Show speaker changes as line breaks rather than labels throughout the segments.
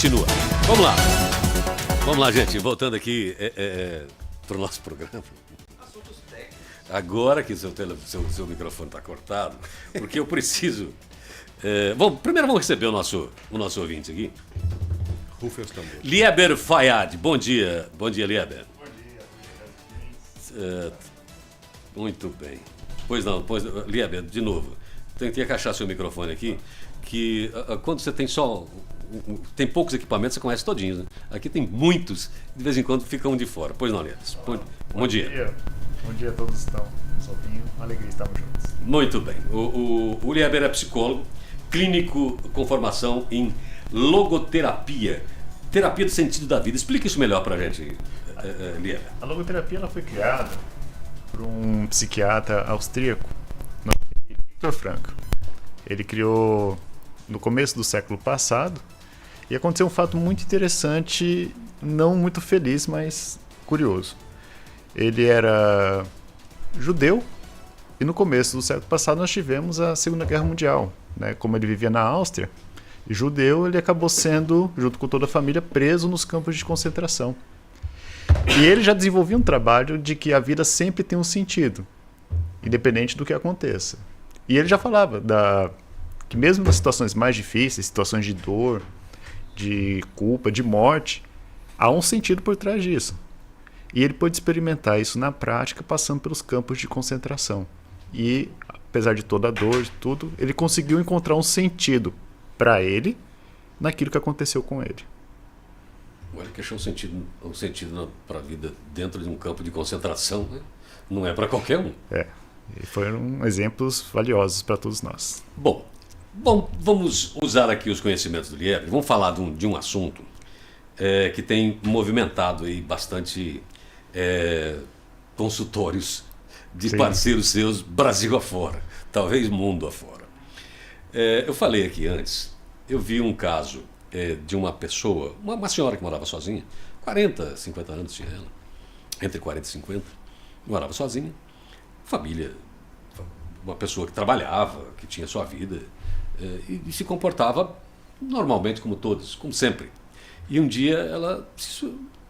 continua. Vamos lá. Vamos lá, gente. Voltando aqui para o nosso programa. Agora que seu microfone está cortado, porque eu preciso... bom, primeiro vamos receber o nosso ouvinte aqui.
Rufem os tambores.
Lieber Fayad. Bom dia. Bom dia, Lieber.
Bom dia.
Muito bem. Pois não, Lieber, de novo. Tentei encaixar seu microfone aqui, que quando você tem tem poucos equipamentos, você conhece todinhos, né? Aqui tem muitos, de vez em quando ficam de fora. Pois não, Lieber? Bom dia.
Bom dia a todos que estão nos ouvindo. Uma alegria estarmos juntos.
Muito bem. O Lieber é psicólogo, clínico com formação em logoterapia, terapia do sentido da vida. Explica isso melhor pra gente, Lieber.
A logoterapia ela foi criada por um psiquiatra austríaco, Viktor Frankl. Ele criou no começo do século passado e aconteceu um fato muito interessante, não muito feliz, mas curioso. Ele era judeu e no começo do século passado nós tivemos a Segunda Guerra Mundial, né? Como ele vivia na Áustria, e judeu, ele acabou sendo, junto com toda a família, preso nos campos de concentração. E ele já desenvolvia um trabalho de que a vida sempre tem um sentido, independente do que aconteça. E ele já falava que mesmo nas situações mais difíceis, situações de dor, de culpa, de morte, há um sentido por trás disso. E ele pôde experimentar isso na prática, passando pelos campos de concentração. E, apesar de toda a dor, de tudo, ele conseguiu encontrar um sentido para ele naquilo que aconteceu com ele.
Olha que achou um sentido para a vida dentro de um campo de concentração, né? Não é para qualquer um.
E foram exemplos valiosos para todos nós.
Bom, vamos usar aqui os conhecimentos do Lieber. Vamos falar de um assunto que tem movimentado aí bastante consultórios de
Sim.
parceiros seus Brasil afora, talvez mundo afora. Eu falei aqui antes, eu vi um caso de uma pessoa, uma senhora que morava sozinha, 40, 50 anos tinha ela, entre 40 e 50, morava sozinha, família, uma pessoa que trabalhava, que tinha sua vida, e se comportava normalmente como todos, como sempre. E um dia ela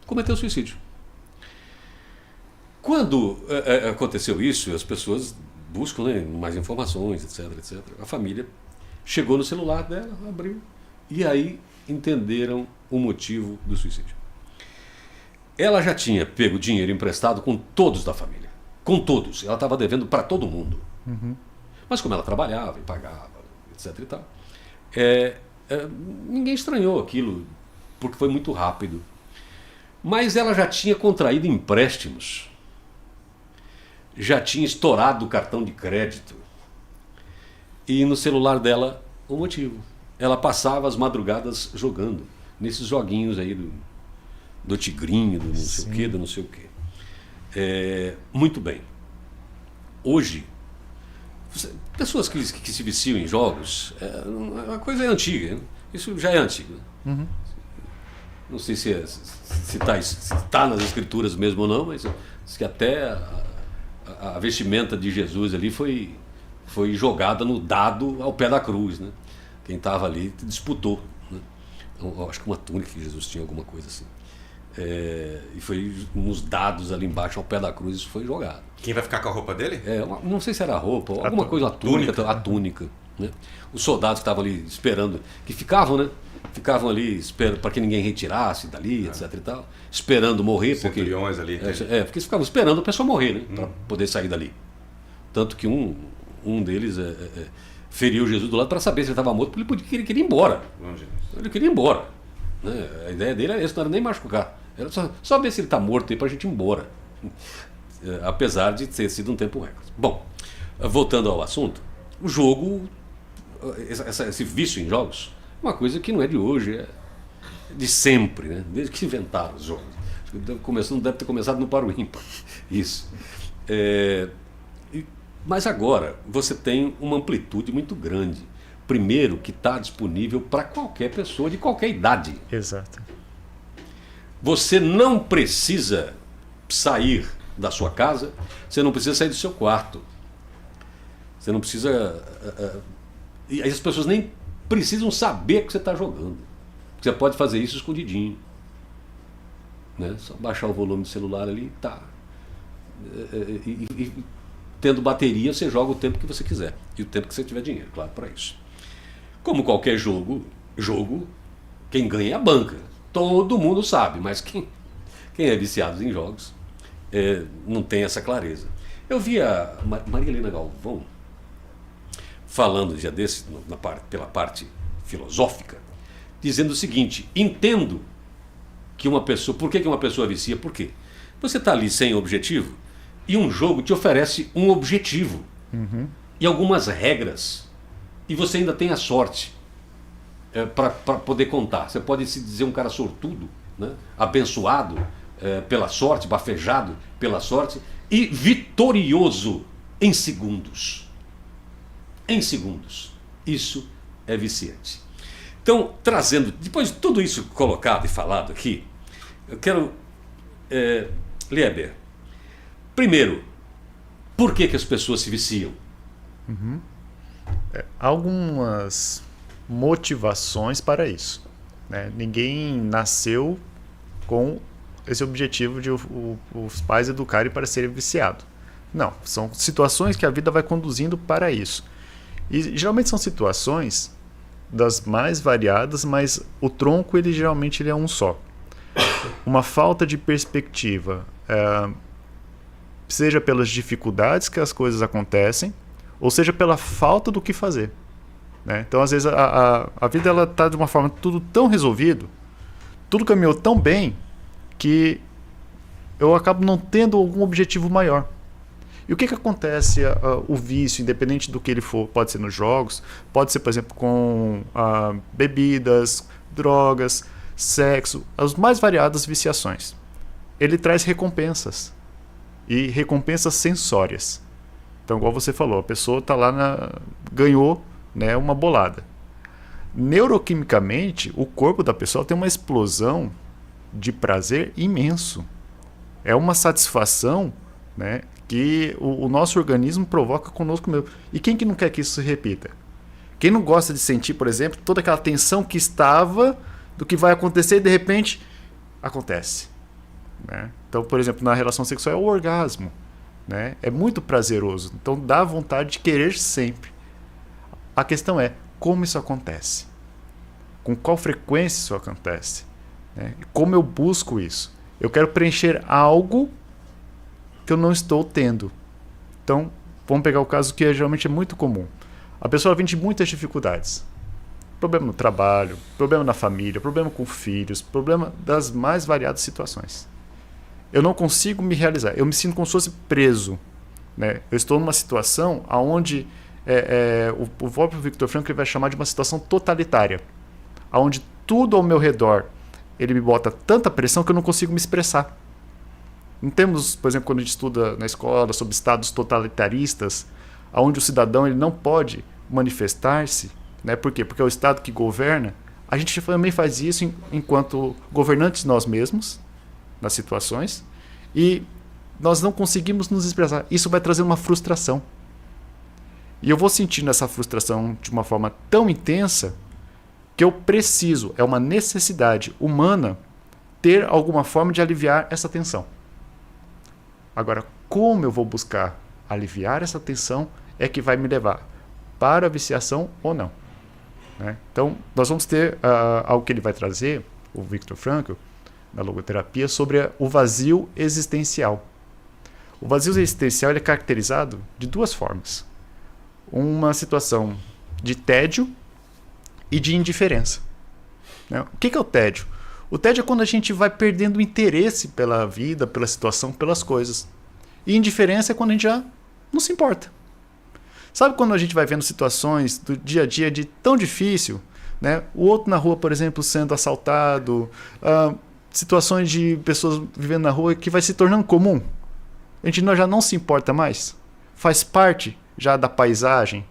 cometeu suicídio. Quando aconteceu isso, as pessoas buscam, né, mais informações, etc, etc. A família chegou no celular dela, abriu, e aí entenderam o motivo do suicídio. Ela já tinha pego dinheiro emprestado com todos da família. Com todos. Ela estava devendo para todo mundo.
Uhum.
Mas como ela trabalhava e pagava, etc e tal, ninguém estranhou aquilo, porque foi muito rápido. Mas ela já tinha contraído empréstimos, já tinha estourado o cartão de crédito. E no celular dela, o motivo. Ela passava as madrugadas jogando nesses joguinhos aí do tigrinho, do não sei o quê, do não sei o quê. Muito bem. Hoje, pessoas que se viciam em jogos, a coisa é antiga, né? Isso já é antigo.
Uhum.
Não sei se tá nas escrituras mesmo ou não, mas diz que até a vestimenta de Jesus ali foi jogada no dado ao pé da cruz, né? Quem estava ali disputou, né? Eu acho que uma túnica que Jesus tinha, alguma coisa assim. E foi nos dados ali embaixo ao pé da cruz, isso foi jogado.
Quem vai ficar com a roupa dele?
Não sei se era a roupa, alguma coisa, a túnica, né? Os soldados que estavam ali esperando, que ficavam, né? Ficavam ali esperando para que ninguém retirasse dali, etc e tal, esperando morrer, porque
ali.
porque eles ficavam esperando a pessoa morrer, né? Para poder sair dali. Tanto que um deles feriu Jesus do lado para saber se ele estava morto, porque ele queria ir embora. Ele queria ir embora, né? A ideia dele era essa, não era nem machucar, era só ver se ele está morto aí para a gente ir embora. Apesar de ter sido um tempo recorde. Bom, voltando ao assunto, o jogo, esse vício em jogos, uma coisa que não é de hoje, é de sempre, né? Desde que inventaram os jogos. Não deve ter começado no par ímpar. Isso. Mas agora você tem uma amplitude muito grande. Primeiro, que está disponível para qualquer pessoa de qualquer idade.
Exato.
Você não precisa sair da sua casa, você não precisa sair do seu quarto. Você não precisa... E as pessoas nem precisam saber que você está jogando. Você pode fazer isso escondidinho. Né? Só baixar o volume do celular ali, tá. E tendo bateria, você joga o tempo que você quiser. E o tempo que você tiver dinheiro, claro, para isso. Como qualquer jogo, quem ganha é a banca. Todo mundo sabe, mas quem é viciado em jogos não tem essa clareza. Eu vi a Maria Helena Galvão falando um dia desse, pela parte filosófica, dizendo o seguinte: entendo que uma pessoa... Por que uma pessoa vicia? Por quê? Você está ali sem objetivo e um jogo te oferece um objetivo e algumas regras, e você ainda tem a sorte para poder contar. Você pode se dizer um cara sortudo, né? Abençoado pela sorte, bafejado pela sorte e vitorioso em segundos. Em segundos. Isso é viciante. Então, trazendo, depois de tudo isso colocado e falado aqui, eu quero, Lieber, primeiro, por que as pessoas se viciam?
Algumas motivações para isso, né? Ninguém nasceu com esse objetivo de os pais educarem para serem viciados. Não, são situações que a vida vai conduzindo para isso. E geralmente são situações das mais variadas, mas o tronco geralmente é um só. Uma falta de perspectiva, seja pelas dificuldades que as coisas acontecem, ou seja pela falta do que fazer, né? Então, às vezes, a vida está de uma forma tudo tão resolvido, tudo caminhou tão bem, que eu acabo não tendo algum objetivo maior. E o que acontece? O vício, independente do que ele for, pode ser nos jogos, pode ser, por exemplo, com bebidas, drogas, sexo, as mais variadas viciações. Ele traz recompensas, e recompensas sensórias. Então, igual você falou, a pessoa está lá, ganhou, né, uma bolada. Neuroquimicamente, o corpo da pessoa tem uma explosão de prazer imenso. É uma satisfação, né, que o nosso organismo provoca conosco mesmo. E quem que não quer que isso se repita? Quem não gosta de sentir, por exemplo, toda aquela tensão que estava do que vai acontecer e de repente acontece, né? Então, por exemplo, na relação sexual é o orgasmo, né? É muito prazeroso. Então dá vontade de querer sempre. A questão é como isso acontece, com qual frequência isso acontece, né? Como eu busco isso. Eu quero preencher algo que eu não estou tendo. Então, vamos pegar o caso que geralmente é muito comum. A pessoa vem de muitas dificuldades. Problema no trabalho, problema na família, problema com filhos, problema das mais variadas situações. Eu não consigo me realizar. Eu me sinto como se fosse preso, né? Eu estou numa situação onde o próprio Viktor Frankl vai chamar de uma situação totalitária, onde tudo ao meu redor ele me bota tanta pressão que eu não consigo me expressar. Não temos, por exemplo, quando a gente estuda na escola sobre estados totalitaristas, onde o cidadão ele não pode manifestar-se, né? Por quê? Porque é o Estado que governa. A gente também faz isso enquanto governantes nós mesmos, nas situações, e nós não conseguimos nos expressar. Isso vai trazer uma frustração. E eu vou sentindo essa frustração de uma forma tão intensa que eu preciso, é uma necessidade humana, ter alguma forma de aliviar essa tensão. Agora, como eu vou buscar aliviar essa tensão é que vai me levar para a viciação ou não, né? Então, nós vamos ter algo que ele vai trazer, o Viktor Frankl, na logoterapia, sobre o vazio existencial. O vazio existencial ele é caracterizado de duas formas. Uma situação de tédio e de indiferença, né? O que é o tédio? O tédio é quando a gente vai perdendo o interesse pela vida, pela situação, pelas coisas. E indiferença é quando a gente já não se importa. Sabe quando a gente vai vendo situações do dia a dia de tão difícil, né? O outro na rua, por exemplo, sendo assaltado, situações de pessoas vivendo na rua que vai se tornando comum. A gente já não se importa mais. Faz parte já da paisagem,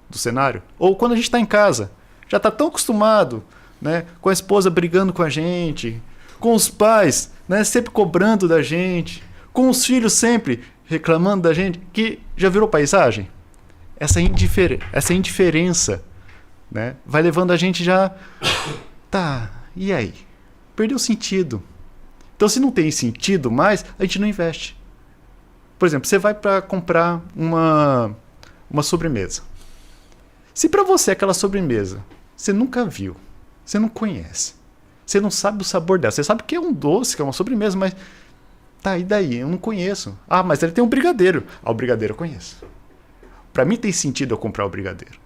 do cenário. Ou quando a gente está em casa, já está tão acostumado, né, com a esposa brigando com a gente, com os pais, né, sempre cobrando da gente, com os filhos sempre reclamando da gente, que já virou paisagem. Essa indiferença, né, vai levando a gente já... Tá, E aí? Perdeu sentido. Então, se não tem sentido mais, a gente não investe. Por exemplo, você vai para comprar uma sobremesa. Se para você aquela sobremesa você nunca viu, você não conhece, você não sabe o sabor dela, você sabe que é um doce, que é uma sobremesa, mas tá, e daí? Eu não conheço. Ah, mas ele tem um brigadeiro. Ah, o brigadeiro eu conheço. Para mim tem sentido eu comprar o brigadeiro.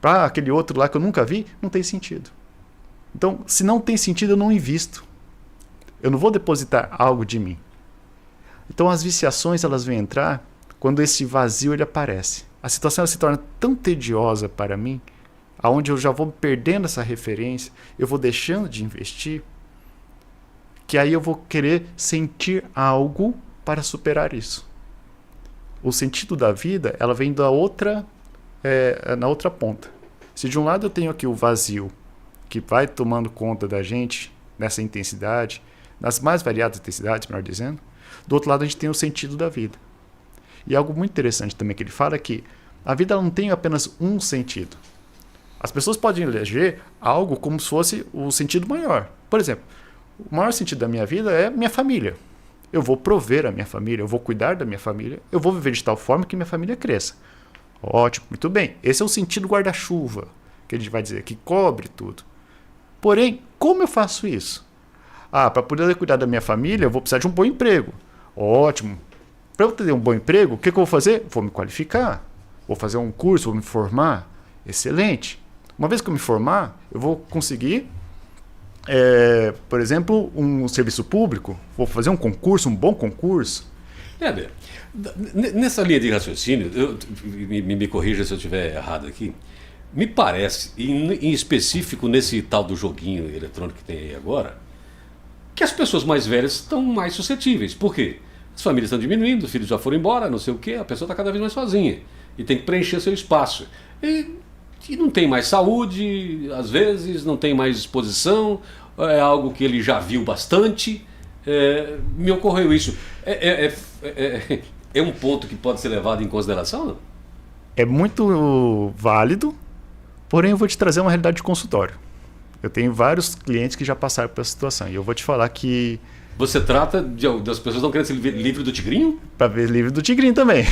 Para aquele outro lá que eu nunca vi, não tem sentido. Então, se não tem sentido, eu não invisto. Eu não vou depositar algo de mim. Então, as viciações elas vêm entrar quando esse vazio ele aparece. A situação ela se torna tão tediosa para mim, aonde eu já vou perdendo essa referência, eu vou deixando de investir, que aí eu vou querer sentir algo para superar isso. O sentido da vida ela vem na outra ponta. Se de um lado eu tenho aqui o vazio, que vai tomando conta da gente nessa intensidade, nas mais variadas intensidades, melhor dizendo, do outro lado a gente tem o sentido da vida. E algo muito interessante também que ele fala é que a vida não tem apenas um sentido. As pessoas podem eleger algo como se fosse o sentido maior. Por exemplo, o maior sentido da minha vida é minha família. Eu vou prover a minha família, eu vou cuidar da minha família, eu vou viver de tal forma que minha família cresça. Ótimo, muito bem. Esse é o sentido guarda-chuva, que a gente vai dizer, que cobre tudo. Porém, como eu faço isso? Ah, para poder cuidar da minha família, eu vou precisar de um bom emprego. Ótimo. Para eu ter um bom emprego, o que eu vou fazer? Vou me qualificar. Vou fazer um curso, vou me formar. Excelente. Uma vez que eu me formar, eu vou conseguir, por exemplo, um serviço público. Vou fazer um concurso, um bom concurso.
Nessa linha de raciocínio, me corrija se eu estiver errado aqui, me parece, em específico nesse tal do joguinho eletrônico que tem aí agora, que as pessoas mais velhas estão mais suscetíveis. Por quê? As famílias estão diminuindo, os filhos já foram embora, não sei o quê, a pessoa está cada vez mais sozinha e tem que preencher seu espaço. E não tem mais saúde, às vezes, não tem mais disposição, é algo que ele já viu bastante. Me ocorreu isso. É um ponto que pode ser levado em consideração, não?
É muito válido, porém eu vou te trazer uma realidade de consultório. Eu tenho vários clientes que já passaram por essa situação e eu vou te falar que...
Você trata das pessoas que não querem ser livre do tigrinho?
Para ver livre do tigrinho também.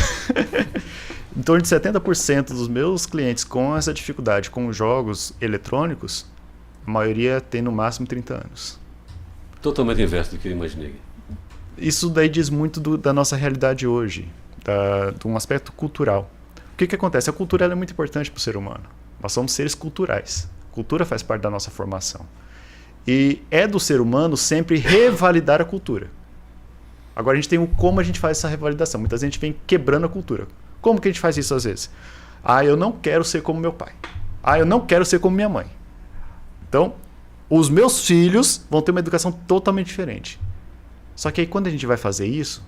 Em torno de 70% dos meus clientes com essa dificuldade com jogos eletrônicos, a maioria tem no máximo 30 anos.
Totalmente inverso do que eu imaginei.
Isso daí diz muito da nossa realidade hoje, de um aspecto cultural. O que acontece? A cultura ela é muito importante para o ser humano. Nós somos seres culturais. A cultura faz parte da nossa formação. E é do ser humano sempre revalidar a cultura. Agora a gente tem como a gente faz essa revalidação. Muitas vezes a gente vem quebrando a cultura. Como que a gente faz isso às vezes? Ah, eu não quero ser como meu pai. Ah, eu não quero ser como minha mãe. Então, os meus filhos vão ter uma educação totalmente diferente. Só que aí quando a gente vai fazer isso,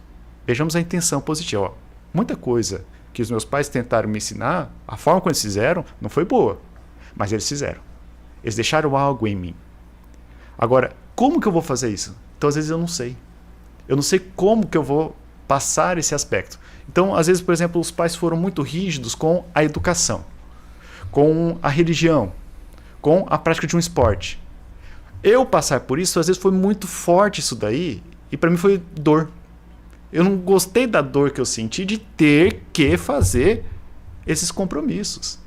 vejamos a intenção positiva. Ó, muita coisa que os meus pais tentaram me ensinar, a forma como eles fizeram, não foi boa. Mas eles fizeram. Eles deixaram algo em mim. Agora, como que eu vou fazer isso? Então, às vezes, eu não sei. Eu não sei como que eu vou passar esse aspecto. Então, às vezes, por exemplo, os pais foram muito rígidos com a educação, com a religião, com a prática de um esporte. Eu passar por isso, às vezes, foi muito forte isso daí, e para mim foi dor. Eu não gostei da dor que eu senti de ter que fazer esses compromissos.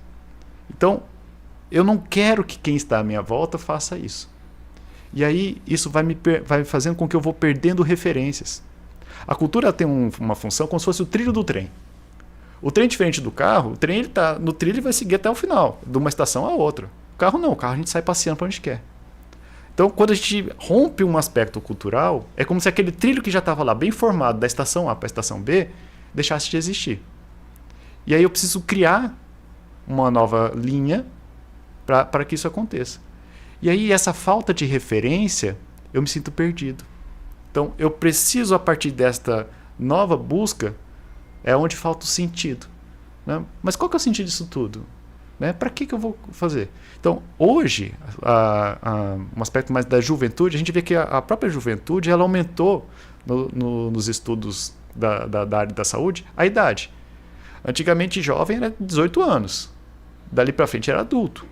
Então, eu não quero que quem está à minha volta faça isso. E aí isso vai fazendo com que eu vou perdendo referências. A cultura tem uma função como se fosse o trilho do trem. O trem, diferente do carro, o trem ele tá no trilho e vai seguir até o final, de uma estação a outra. O carro não, o carro a gente sai passeando para onde quer. Então, quando a gente rompe um aspecto cultural, é como se aquele trilho que já estava lá bem formado da estação A para a estação B deixasse de existir. E aí eu preciso criar uma nova linha para que isso aconteça. E aí essa falta de referência, eu me sinto perdido. Então eu preciso, a partir desta nova busca, é onde falta o sentido. Né? Mas qual que é o sentido disso tudo? Né? Para que eu vou fazer? Então hoje, um aspecto mais da juventude, a gente vê que a própria juventude ela aumentou nos estudos da área da saúde a idade. Antigamente jovem era 18 anos. Dali para frente era adulto.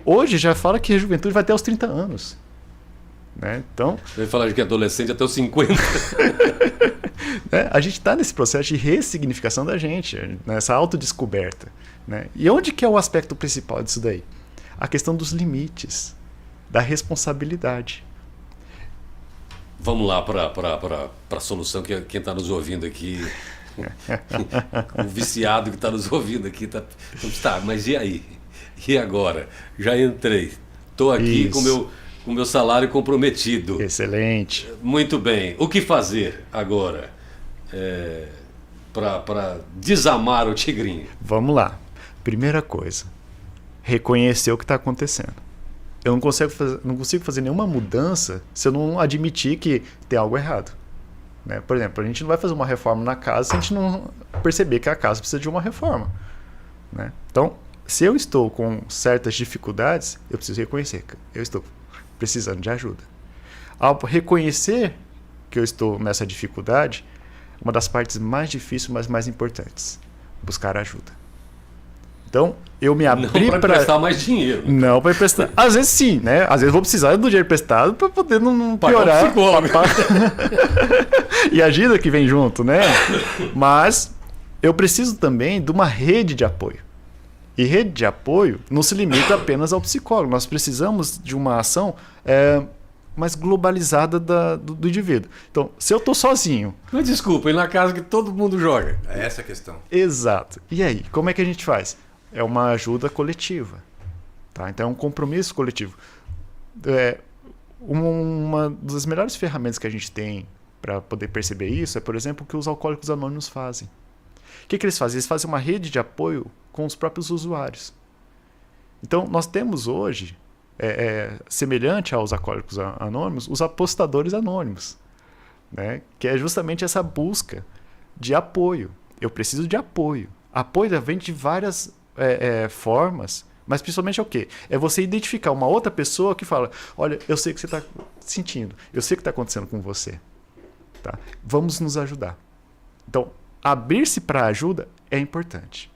Hoje já fala que a juventude vai até os 30 anos. Né? Então,
Eu ia falar de que adolescente até os 50.
a gente está nesse processo de ressignificação da gente, nessa autodescoberta. Né? E onde que é o aspecto principal disso daí? A questão dos limites, da responsabilidade.
Vamos lá para a solução que quem está nos ouvindo aqui, o viciado que está nos ouvindo aqui, tá, mas e aí? E agora? Já entrei, estou aqui com o meu salário comprometido.
Excelente.
Muito bem, o que fazer agora para desamar o tigrinho?
Vamos lá. Primeira coisa, reconhecer o que está acontecendo. Eu não consigo fazer nenhuma mudança se eu não admitir que tem algo errado. Né? Por exemplo, a gente não vai fazer uma reforma na casa se a gente não perceber que a casa precisa de uma reforma. Né? Então, se eu estou com certas dificuldades, eu preciso reconhecer que eu estou precisando de ajuda. Ao reconhecer que eu estou nessa dificuldade, uma das partes mais difíceis, mas mais importantes, buscar ajuda. Então, eu me abri para
emprestar mais dinheiro.
Não para emprestar. Às vezes sim, né? Às vezes eu vou precisar do dinheiro emprestado para poder não piorar. E a ajuda que vem junto, né? Mas eu preciso também de uma rede de apoio. E rede de apoio não se limita apenas ao psicólogo. Nós precisamos de uma ação mais globalizada do indivíduo. Então, se eu estou sozinho...
Mas desculpa, e na casa que todo mundo joga?
É essa a questão.
Exato. E aí, como é que a gente faz? É uma ajuda coletiva. Tá? Então, é um compromisso coletivo. Uma das melhores ferramentas que a gente tem para poder perceber isso é, por exemplo, o que os alcoólicos anônimos fazem. O que eles fazem? Eles fazem uma rede de apoio com os próprios usuários. Então, nós temos hoje, semelhante aos alcoólicos anônimos, os apostadores anônimos, né? Que é justamente essa busca de apoio. Eu preciso de apoio. Apoio vem de várias formas, mas principalmente é o quê? É você identificar uma outra pessoa que fala, olha, eu sei o que você está sentindo, eu sei o que está acontecendo com você. Tá? Vamos nos ajudar. Então, abrir-se para ajuda é importante.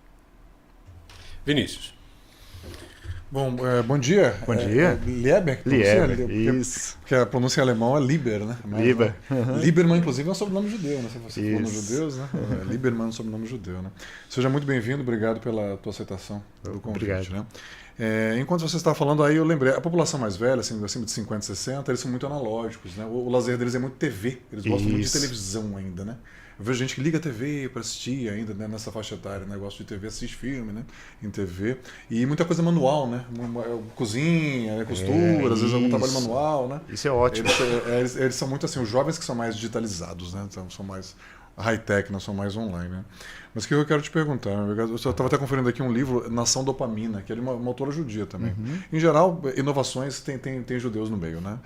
Vinícius.
Bom, bom dia.
Bom dia.
Lieber?
Lieber, isso.
Porque a pronúncia em alemão é Lieber, né?
Lieber.
Lieberman, inclusive, é um sobrenome judeu, né? Se você for nos
Isso.
judeus, né? Lieberman é um sobrenome judeu, né? Seja muito bem-vindo, obrigado pela tua aceitação do convite. Obrigado. Né? Enquanto você estava falando aí, eu lembrei, a população mais velha, assim, acima de 50, 60, eles são muito analógicos, né? O lazer deles é muito TV, eles gostam muito de televisão ainda, né? Eu vejo gente que liga a TV para assistir ainda, né, nessa faixa etária, negócio de TV, assiste filme, né, em TV. E muita coisa manual, né? Cozinha, costura, às vezes algum trabalho manual, né?
Isso é ótimo.
Eles são muito assim, os jovens que são mais digitalizados, né? Então, são mais high-tech, não são mais online, né? Mas o que eu quero te perguntar, eu estava até conferindo aqui um livro, Nação Dopamina, que é de uma autora judia também. Em geral, inovações tem judeus no meio, né?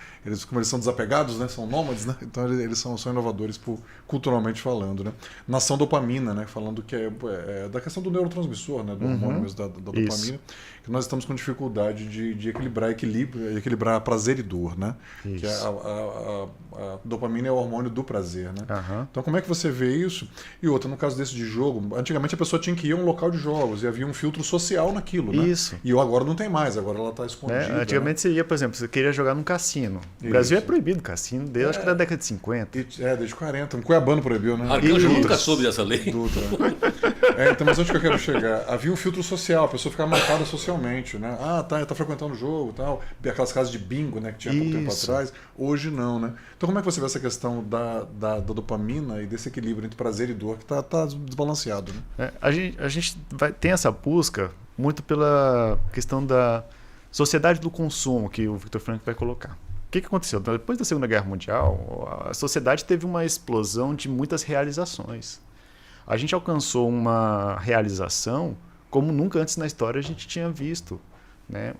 Como eles são desapegados, né? São nômades, né? Então eles são inovadores culturalmente falando, né? Nação Dopamina, né? Falando que é da questão do neurotransmissor, né? Do hormônio mesmo, da dopamina. Isso. Que nós estamos com dificuldade de equilibrar prazer e dor, né? Isso. Que a dopamina é o hormônio do prazer, né? Então como é que você vê isso? E outra, no caso desse de jogo, antigamente a pessoa tinha que ir a um local de jogos e havia um filtro social naquilo, né? Isso. E agora não tem mais, agora ela está escondida.
Antigamente, né? Você ia, por exemplo, você queria jogar num cassino. No Brasil é proibido cassino, desde acho que da década de 50.
Desde 40. Um cuiabano proibiu, né?
Arcanjo nunca soube dessa lei.
Então, mas onde que eu quero chegar? Havia um filtro social, a pessoa ficava marcada socialmente, né? Tá frequentando o jogo e tal. Aquelas casas de bingo, né, que tinha pouco tempo atrás. Hoje não, né? Então como é que você vê essa questão da dopamina e desse equilíbrio entre prazer e dor que tá desbalanceado? Né?
A gente tem essa busca muito pela questão da sociedade do consumo que o Viktor Frankl vai colocar. O que aconteceu? Depois da Segunda Guerra Mundial, a sociedade teve uma explosão de muitas realizações. A gente alcançou uma realização como nunca antes na história a gente tinha visto, né?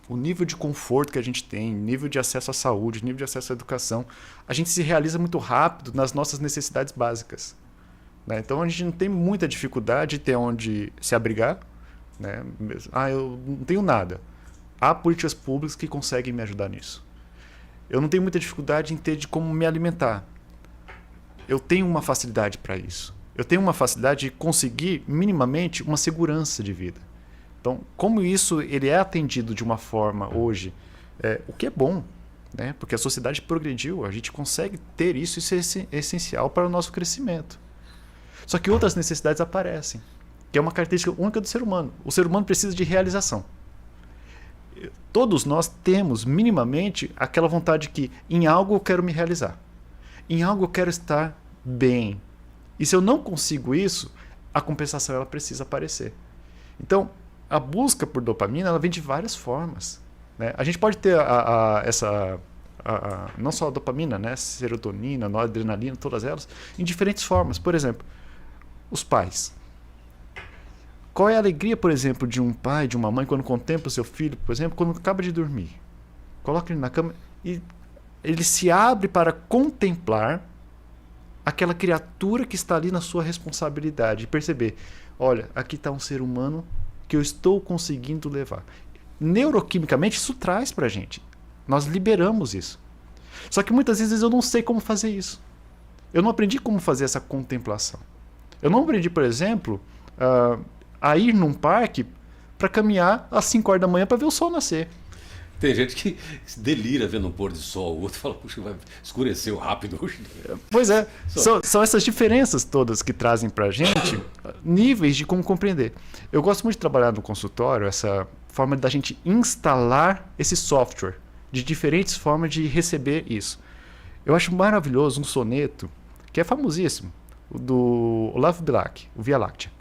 O nível de conforto que a gente tem, nível de acesso à saúde, nível de acesso à educação, a gente se realiza muito rápido nas nossas necessidades básicas. Né? Então a gente não tem muita dificuldade de ter onde se abrigar. Né? Eu não tenho nada. Há políticas públicas que conseguem me ajudar nisso. Eu não tenho muita dificuldade em ter de como me alimentar. Eu tenho uma facilidade para isso. Eu tenho uma facilidade de conseguir minimamente uma segurança de vida. Então, como isso ele é atendido de uma forma hoje, o que é bom, né? Porque a sociedade progrediu, a gente consegue ter isso é essencial para o nosso crescimento. Só que outras necessidades aparecem, que é uma característica única do ser humano. O ser humano precisa de realização. Todos nós temos minimamente aquela vontade que em algo eu quero me realizar, em algo eu quero estar bem. E se eu não consigo isso, a compensação ela precisa aparecer. Então, a busca por dopamina ela vem de várias formas, né? A gente pode ter não só a dopamina, né? Serotonina, noradrenalina, todas elas, em diferentes formas. Por exemplo, os pais. Qual é a alegria, por exemplo, de um pai, de uma mãe, quando contempla o seu filho, por exemplo, quando acaba de dormir? Coloca ele na cama e ele se abre para contemplar aquela criatura que está ali na sua responsabilidade e perceber, olha, aqui está um ser humano que eu estou conseguindo levar. Neuroquimicamente, isso traz para a gente. Nós liberamos isso. Só que muitas vezes eu não sei como fazer isso. Eu não aprendi como fazer essa contemplação. Eu não aprendi, por exemplo, a ir num parque para caminhar às 5 horas da manhã para ver o sol nascer.
Tem gente que se delira vendo um pôr de sol, o outro fala, puxa, vai escureceu rápido hoje.
Pois é, são essas diferenças todas que trazem para a gente níveis de como compreender. Eu gosto muito de trabalhar no consultório, essa forma da gente instalar esse software de diferentes formas de receber isso. Eu acho maravilhoso um soneto, que é famosíssimo, do Olavo Bilac, o Via Láctea.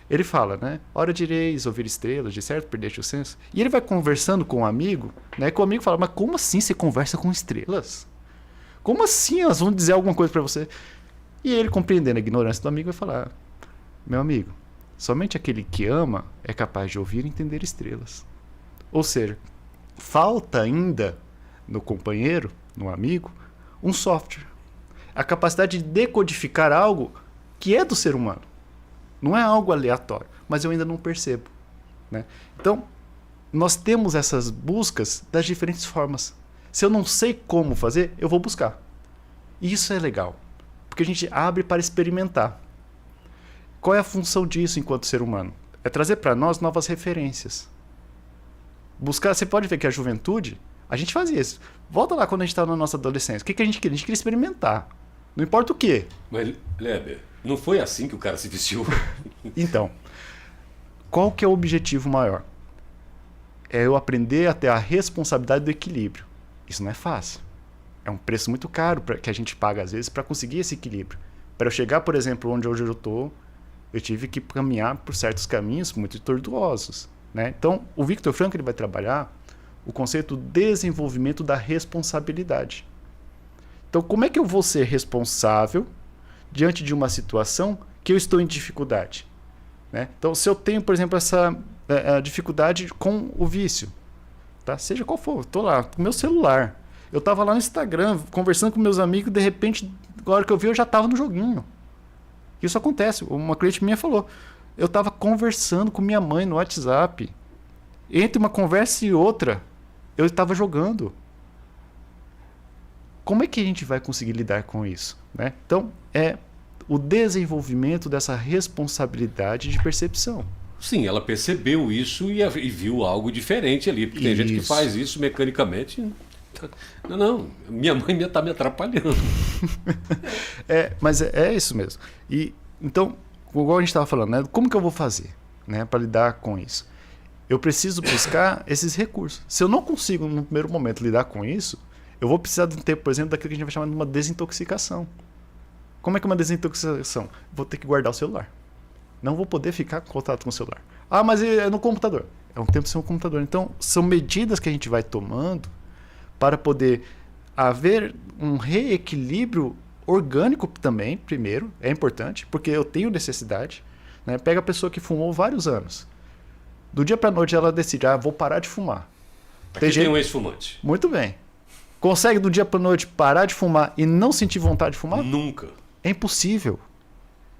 Ele fala, né? Hora direis ouvir estrelas, de certo perdeste o senso. E ele vai conversando com um amigo, né? Que o amigo fala, mas como assim você conversa com estrelas? Como assim elas vão dizer alguma coisa para você? E ele, compreendendo a ignorância do amigo, vai falar, meu amigo, somente aquele que ama é capaz de ouvir e entender estrelas. Ou seja, falta ainda no companheiro, no amigo, um software. A capacidade de decodificar algo que é do ser humano. Não é algo aleatório, mas eu ainda não percebo, né? Então, nós temos essas buscas das diferentes formas. Se eu não sei como fazer, eu vou buscar. E isso é legal, porque a gente abre para experimentar. Qual é a função disso enquanto ser humano? É trazer para nós novas referências. Buscar, você pode ver que a juventude, a gente fazia isso. Volta lá quando a gente estava na nossa adolescência. O que a gente queria? A gente queria experimentar. Não importa o quê.
Mas, Leber, não foi assim que o cara se vestiu?
Então, qual que é o objetivo maior? É eu aprender a ter a responsabilidade do equilíbrio. Isso não é fácil. É um preço muito caro que a gente paga às vezes para conseguir esse equilíbrio. Para eu chegar, por exemplo, onde hoje eu estou, eu tive que caminhar por certos caminhos muito tortuosos, né? Então, o Viktor Frankl ele vai trabalhar o conceito do desenvolvimento da responsabilidade. Então, como é que eu vou ser responsável diante de uma situação que eu estou em dificuldade, né? Então, se eu tenho, por exemplo, essa dificuldade com o vício, tá? Seja qual for, estou lá com o meu celular. Eu estava lá no Instagram, conversando com meus amigos, de repente, na hora que eu vi, eu já estava no joguinho. Isso acontece. Uma cliente minha falou, eu estava conversando com minha mãe no WhatsApp. Entre uma conversa e outra, eu estava jogando. Como é que a gente vai conseguir lidar com isso, né? Então, é o desenvolvimento dessa responsabilidade de percepção.
Sim, ela percebeu isso e viu algo diferente ali. Porque tem gente que faz isso mecanicamente. Não, minha mãe está me atrapalhando.
Mas é isso mesmo. E, então, igual a gente estava falando, né? Como que eu vou fazer, né, para lidar com isso? Eu preciso buscar esses recursos. Se eu não consigo, no primeiro momento, lidar com isso, eu vou precisar de um tempo, por exemplo, daquilo que a gente vai chamar de uma desintoxicação. Como é que é uma desintoxicação? Vou ter que guardar o celular. Não vou poder ficar em contato com o celular. Ah, mas é no computador. É um tempo sem o computador. Então, são medidas que a gente vai tomando para poder haver um reequilíbrio orgânico também, primeiro. É importante, porque eu tenho necessidade, né? Pega a pessoa que fumou vários anos. Do dia para a noite ela decide, vou parar de fumar.
Aqui tem um ex-fumante.
Muito bem. Consegue do dia para a noite parar de fumar e não sentir vontade de fumar?
Nunca.
É impossível.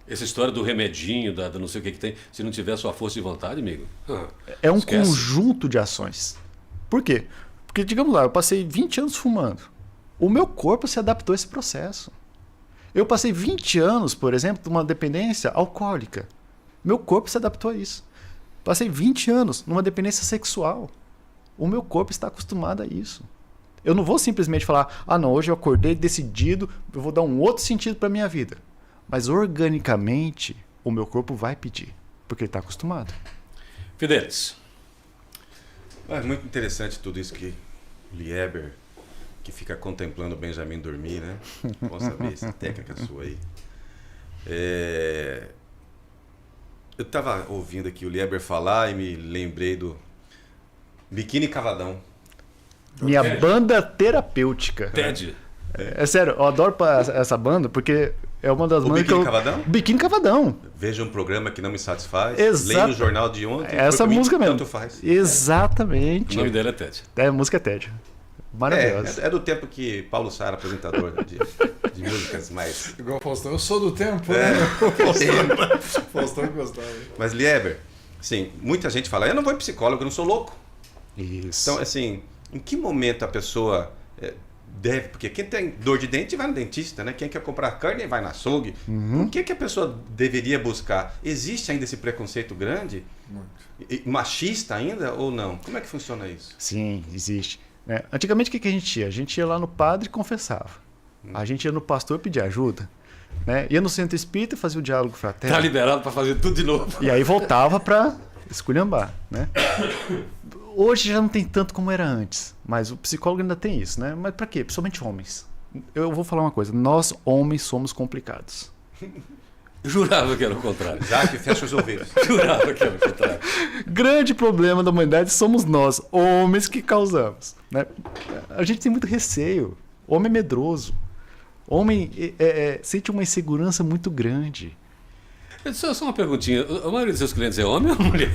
Essa história do remedinho, da não sei o que tem, se não tiver sua força de vontade, amigo.
É um
esquece.
conjunto de ações. Por quê? Porque, digamos lá, eu passei 20 anos fumando. O meu corpo se adaptou a esse processo. Eu passei 20 anos, por exemplo, de uma dependência alcoólica. Meu corpo se adaptou a isso. Passei 20 anos numa dependência sexual. O meu corpo está acostumado a isso. Eu não vou simplesmente falar, não, hoje eu acordei decidido, eu vou dar um outro sentido para minha vida. Mas organicamente, o meu corpo vai pedir, porque ele está acostumado.
Fidelis.
É muito interessante tudo isso que Lieber, que fica contemplando o Benjamin dormir, né? Bom saber essa técnica sua aí. Eu estava ouvindo aqui o Lieber falar e me lembrei do Biquíni Cavadão.
Minha
Ted.
banda terapêutica.
Ted.
É sério, eu adoro essa banda porque é uma das
O
bandas
Biquíni
que eu...
Cavadão?
Biquíni Cavadão.
Veja um programa que não me satisfaz.
Exato.
Leia o jornal de ontem.
Essa
por mim,
música mesmo.
Tanto faz.
O
Exatamente.
nome dele é Ted.
A música é Ted. Maravilhosa.
É do tempo que Paulo Sara, apresentador de músicas mais...
Igual o Faustão, eu sou do tempo, né? Faustão gostava.
Mas, Lieber, sim, muita gente fala, eu não vou em psicólogo, eu não sou louco.
Isso.
Então, assim, em que momento a pessoa deve... Porque quem tem dor de dente vai no dentista, né? Quem quer comprar carne vai no açougue. O que a pessoa deveria buscar? Existe ainda esse preconceito grande?
Muito.
Machista ainda ou não? Como é que funciona isso?
Sim, existe. Antigamente, o que a gente ia? A gente ia lá no padre e confessava. A gente ia no pastor pedir ajuda. Né? Ia no centro espírita, fazia o diálogo fraterno.
Tá liberado para fazer tudo de novo.
E aí voltava para esculhambar. Né? Hoje já não tem tanto como era antes. Mas o psicólogo ainda tem isso. Né? Mas para quê? Principalmente homens. Eu vou falar uma coisa. Nós, homens, somos complicados.
Jurava que era o contrário.
Já que fecha os ouvidos.
Jurava que era o contrário.
Grande problema da humanidade somos nós, homens, que causamos. Né? A gente tem muito receio. Homem é medroso. Homem sente uma insegurança muito grande.
Só uma perguntinha. A maioria dos seus clientes é homem ou mulher?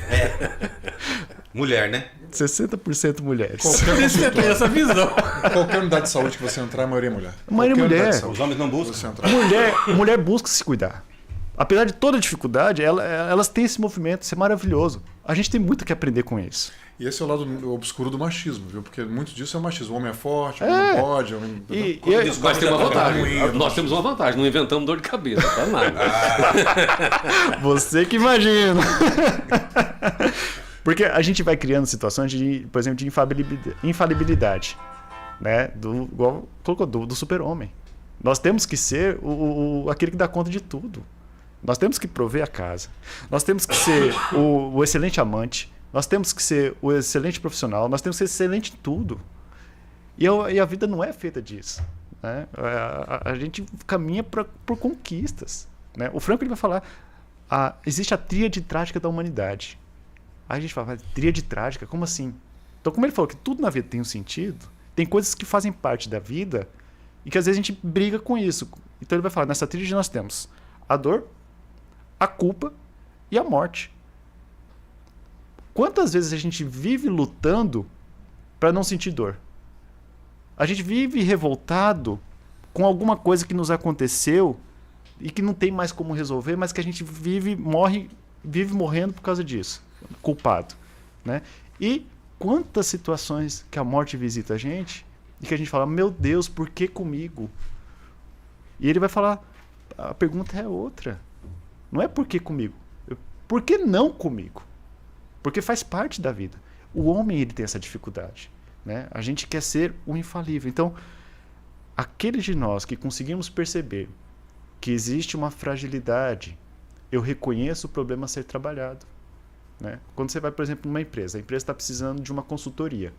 Mulher, né?
60% mulheres.
Qualquer
Por isso que eu tenho essa visão.
Qualquer unidade de saúde que você entrar, a maioria é mulher.
A maioria é
Qualquer
mulher.
unidade de saúde
Os homens não
que
buscam.
você entrar.
Mulher busca se cuidar. Apesar de toda a dificuldade, elas têm esse movimento, isso é maravilhoso. A gente tem muito que aprender com isso.
E esse é o lado obscuro do machismo, viu? Porque muito disso é machismo. O homem é forte, o homem não pode. O homem...
Mas tem uma vantagem.
ruim,
Nós temos uma vantagem. Não inventamos dor de cabeça. Tá nada.
Você que imagina. Porque a gente vai criando situações, por exemplo, de infalibilidade. Né? Igual colocou, do super-homem. Nós temos que ser aquele que dá conta de tudo. Nós temos que prover a casa. Nós temos que ser o excelente amante. Nós temos que ser o excelente profissional. Nós temos que ser excelente em tudo. E a vida não é feita disso. Né? A gente caminha por conquistas. Né? O Franco ele vai falar, existe a tríade trágica da humanidade. Aí a gente fala, mas tríade trágica? Como assim? Então, como ele falou que tudo na vida tem um sentido, tem coisas que fazem parte da vida e que às vezes a gente briga com isso. Então ele vai falar, nessa tríade nós temos a dor, a culpa e a morte. Quantas vezes a gente vive lutando para não sentir dor? A gente vive revoltado com alguma coisa que nos aconteceu e que não tem mais como resolver, mas que a gente vive morrendo por causa disso. Culpado. Né? E quantas situações que a morte visita a gente e que a gente fala, meu Deus, por que comigo? E ele vai falar, a pergunta é outra. Não é por que comigo. Por que não comigo? Porque faz parte da vida. O homem ele tem essa dificuldade. Né? A gente quer ser o infalível. Então, aqueles de nós que conseguimos perceber que existe uma fragilidade, eu reconheço o problema a ser trabalhado. Né? Quando você vai, por exemplo, numa empresa, a empresa está precisando de uma consultoria.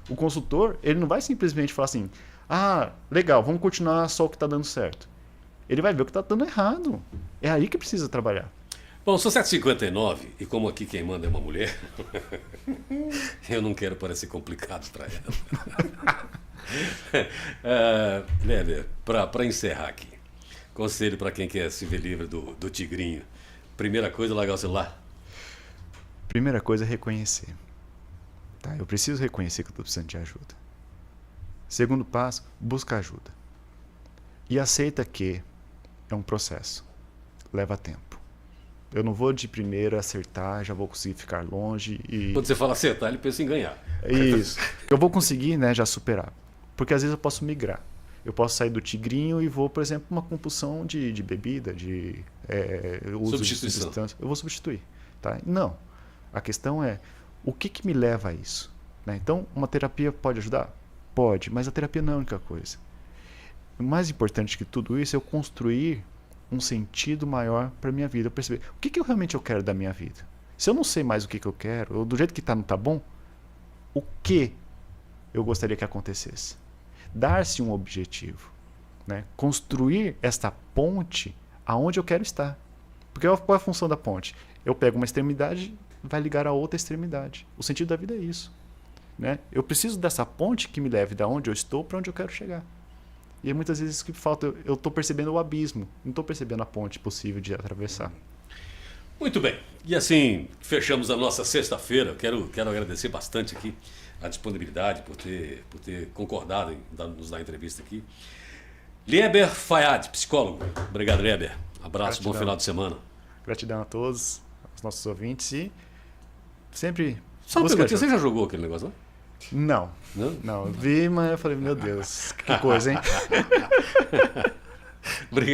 O consultor, ele não vai simplesmente falar assim, legal, vamos continuar só o que está dando certo. Ele vai ver o que está dando errado. É aí que precisa trabalhar.
Bom, sou 7h59 e como aqui quem manda é uma mulher, eu não quero parecer complicado para ela. Léber, para encerrar aqui, conselho para quem quer se ver livre do tigrinho. Primeira coisa, largar o celular.
Primeira coisa é reconhecer. Tá? Eu preciso reconhecer que eu estou precisando de ajuda. Segundo passo, busca ajuda. E aceita que é um processo. Leva tempo. Eu não vou de primeira acertar, já vou conseguir ficar longe.
Quando você fala acertar, ele pensa em ganhar.
Isso. Eu vou conseguir, né, já superar. Porque às vezes eu posso migrar. Eu posso sair do tigrinho e vou, por exemplo, uma compulsão de bebida, de uso de substância. Eu vou substituir. Tá? Não. A questão é, o que me leva a isso? Né? Então, uma terapia pode ajudar? Pode, mas a terapia não é a única coisa. O mais importante que tudo isso é eu construir um sentido maior para minha vida. Eu perceber o que eu realmente quero da minha vida. Se eu não sei mais o que eu quero, ou do jeito que está não está bom, o que eu gostaria que acontecesse? Dar-se um objetivo, né? Construir esta ponte aonde eu quero estar. Porque qual é a função da ponte? Eu pego uma extremidade, vai ligar a outra extremidade. O sentido da vida é isso, né? Eu preciso dessa ponte que me leve da onde eu estou para onde eu quero chegar. E é muitas vezes isso que falta. Eu estou percebendo o abismo, não estou percebendo a ponte possível de atravessar.
Muito bem. E assim, fechamos a nossa sexta-feira. Quero agradecer bastante aqui a disponibilidade por ter concordado em nos dar a entrevista aqui. Lieber Fayad, psicólogo. Obrigado, Lieber. Abraço,
Gratidão.
bom final de semana.
Gratidão a todos, aos nossos ouvintes e sempre...
Só uma
busca
pergunta,
ajuda.
você já jogou aquele negócio,
Não,
não?
não. Eu vi, mas eu falei, meu Deus, que coisa, hein?
Obrigado.